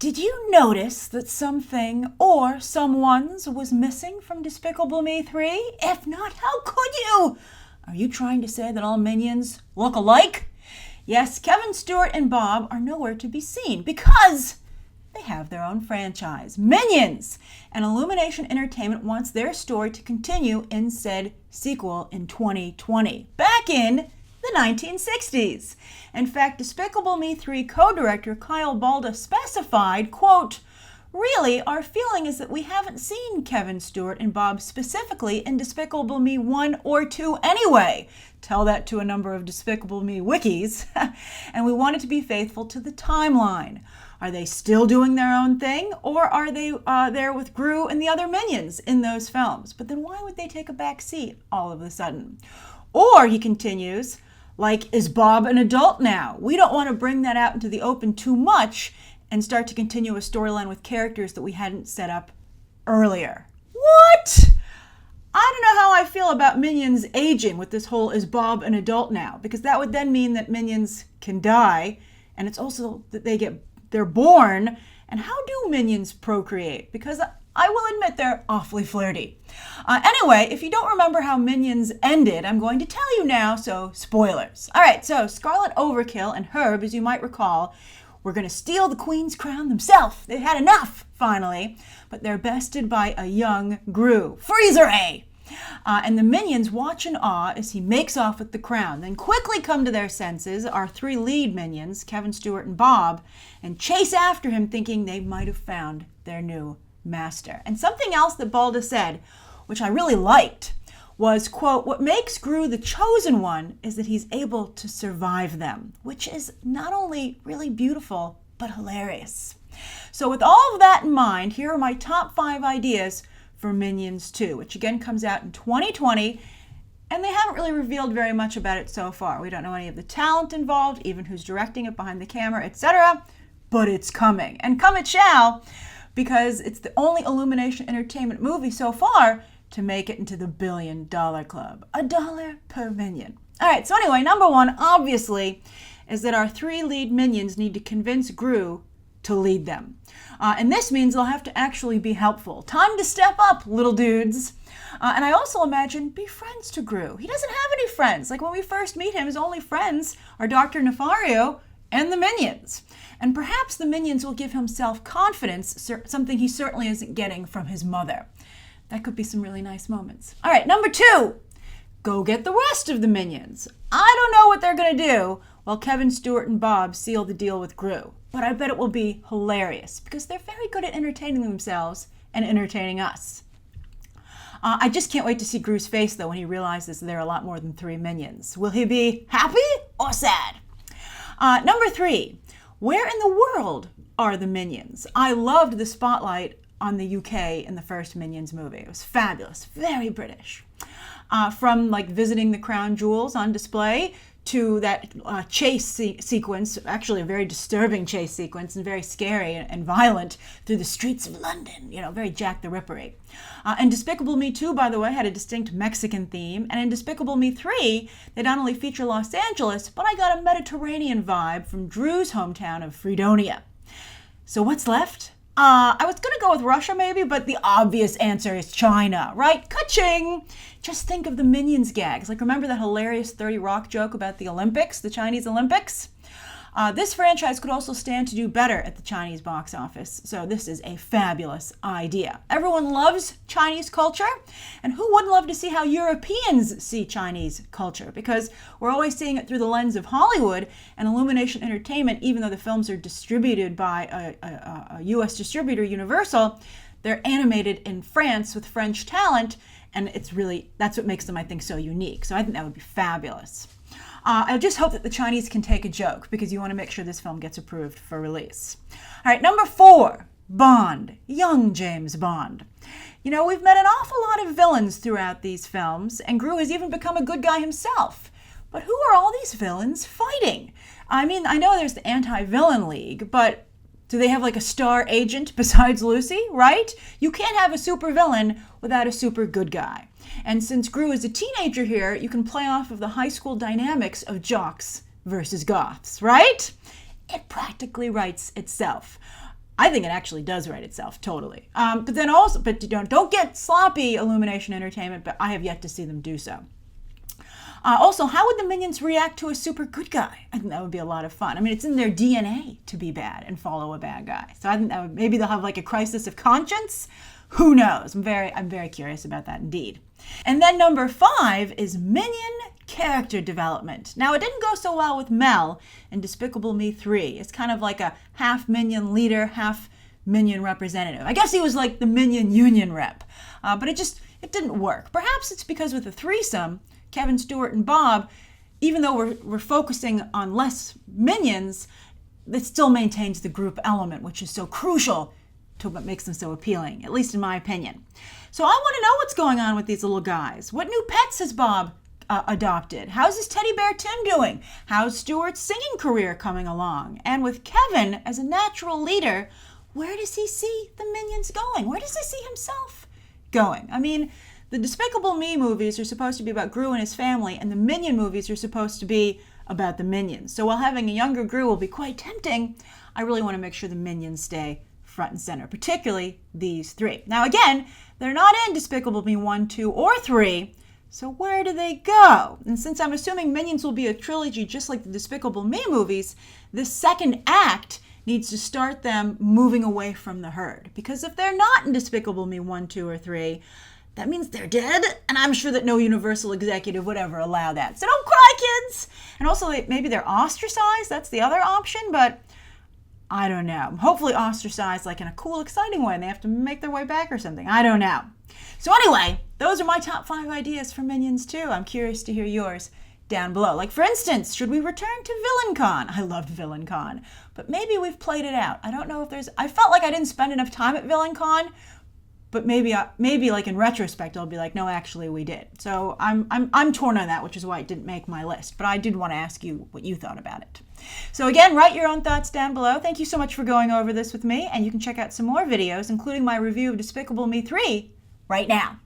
Did you notice that something or someone's was missing from Despicable Me 3? If not, how could you? Are you trying to say that all Minions look alike? Yes, Kevin, Stuart, and Bob are nowhere to be seen because they have their own franchise, Minions, and Illumination Entertainment wants their story to continue in said sequel in 2020, back in the 1960s. In fact, Despicable Me 3 co-director Kyle Balda specified, quote, "Really, our feeling is that we haven't seen Kevin, Stuart, and Bob specifically in Despicable Me 1 or 2 anyway." Tell that to a number of Despicable Me wikis. And we wanted to be faithful to the timeline. Are they still doing their own thing, or are they there with Gru and the other Minions in those films? But then why would they take a back seat all of a sudden? Or, he continues, like, is Bob an adult now? We don't want to bring that out into the open too much and start to continue a storyline with characters that we hadn't set up earlier. What? I don't know how I feel about Minions aging with this whole is Bob an adult now, because that would then mean that Minions can die, and it's also that they're born, and how do Minions procreate? Because I will admit they're awfully flirty. Anyway, if you don't remember how Minions ended, I'm going to tell you now, so spoilers. All right, so Scarlet Overkill and Herb, as you might recall, were going to steal the Queen's crown themselves. They've had enough, finally, but they're bested by a young Gru. Freezer A! And the Minions watch in awe as he makes off with the crown, then quickly come to their senses, our three lead Minions, Kevin, Stuart, and Bob, and chase after him thinking they might have found their new master. And something else that Balda said, which I really liked, was, quote, "What makes Gru the chosen one is that he's able to survive them," which is not only really beautiful, but hilarious. So with all of that in mind, here are my top 5 ideas for Minions 2, which again comes out in 2020, and they haven't really revealed very much about it so far. We don't know any of the talent involved, even who's directing it behind the camera, etc., but it's coming. And come it shall, because it's the only Illumination Entertainment movie so far to make it into the $1 billion club. $1 per Minion. All right, so anyway, number 1, obviously, is that our 3 lead Minions need to convince Gru to lead them. And this means they'll have to actually be helpful. Time to step up, little dudes. And I also imagine be friends to Gru. He doesn't have any friends. Like when we first meet him, his only friends are Dr. Nefario and the Minions. And perhaps the Minions will give him self-confidence, something he certainly isn't getting from his mother. That could be some really nice moments. All right, number 2, go get the rest of the Minions. I don't know what they're going to do while Kevin, Stuart, and Bob seal the deal with Gru, but I bet it will be hilarious because they're very good at entertaining themselves and entertaining us. I just can't wait to see Gru's face, though, when he realizes there are a lot more than 3 Minions. Will he be happy or sad? Number 3, where in the world are the Minions? I loved the spotlight on the UK in the first Minions movie. It was fabulous, very British. From like visiting the crown jewels on display to that chase sequence, actually a very disturbing chase sequence and very scary and violent through the streets of London, very Jack the Ripper-y. And Despicable Me 2, by the way, had a distinct Mexican theme. And in Despicable Me 3, they not only feature Los Angeles, but I got a Mediterranean vibe from Drew's hometown of Fredonia. So what's left? I was going to go with Russia maybe, but the obvious answer is China, right? Ka-ching! Just think of the Minions gags. Like, remember that hilarious 30 Rock joke about the Olympics, the Chinese Olympics? This franchise could also stand to do better at the Chinese box office, so this is a fabulous idea. Everyone loves Chinese culture, and who wouldn't love to see how Europeans see Chinese culture? Because we're always seeing it through the lens of Hollywood, and Illumination Entertainment, even though the films are distributed by a U.S. distributor, Universal, they're animated in France with French talent, and that's what makes them, I think, so unique. So I think that would be fabulous. I just hope that the Chinese can take a joke because you want to make sure this film gets approved for release. All right, number 4, Bond, young James Bond. We've met an awful lot of villains throughout these films, and Gru has even become a good guy himself. But who are all these villains fighting? I mean, I know there's the Anti-Villain League, but do they have like a star agent besides Lucy, right? You can't have a super villain without a super good guy. And since Gru is a teenager here, you can play off of the high school dynamics of jocks versus goths, right? It practically writes itself. I think it actually does write itself, totally. But then also, but don't get sloppy, Illumination Entertainment, but I have yet to see them do so. Also, how would the Minions react to a super good guy? I think that would be a lot of fun. I mean, it's in their DNA to be bad and follow a bad guy. So I think that would, maybe they'll have like a crisis of conscience. Who knows? I'm very curious about that indeed. And then number 5 is Minion character development. Now, it didn't go so well with Mel in Despicable Me 3. It's kind of like a half Minion leader, half Minion representative. I guess he was like the Minion union rep. But it didn't work. Perhaps it's because with the threesome, Kevin, Stuart, and Bob, even though we're focusing on less minions, it still maintains the group element, which is so crucial to what makes them so appealing, at least in my opinion. So I want to know what's going on with these little guys. What new pets has Bob adopted? How's his teddy bear Tim doing? How's Stuart's singing career coming along? And with Kevin as a natural leader, where does he see the minions going? Where does he see himself going? I mean, the Despicable Me movies are supposed to be about Gru and his family, and the Minion movies are supposed to be about the Minions. So while having a younger Gru will be quite tempting, I really want to make sure the Minions stay front and center, particularly these 3. Now again, they're not in Despicable Me 1, 2, or 3, so where do they go? And since I'm assuming Minions will be a trilogy just like the Despicable Me movies, this second act needs to start them moving away from the herd. Because if they're not in Despicable Me 1, 2, or 3, that means they're dead, and I'm sure that no Universal executive would ever allow that. So don't cry, kids! And also, maybe they're ostracized. That's the other option, but I don't know. Hopefully ostracized like in a cool, exciting way, and they have to make their way back or something. I don't know. So anyway, those are my top 5 ideas for Minions 2. I'm curious to hear yours down below. Like, for instance, should we return to VillainCon? I loved VillainCon, but maybe we've played it out. I don't know if there's... I felt like I didn't spend enough time at VillainCon, but maybe like in retrospect, I'll be like, no, actually we did. So I'm torn on that, which is why it didn't make my list. But I did want to ask you what you thought about it. So again, write your own thoughts down below. Thank you so much for going over this with me. And you can check out some more videos, including my review of Despicable Me 3, right now.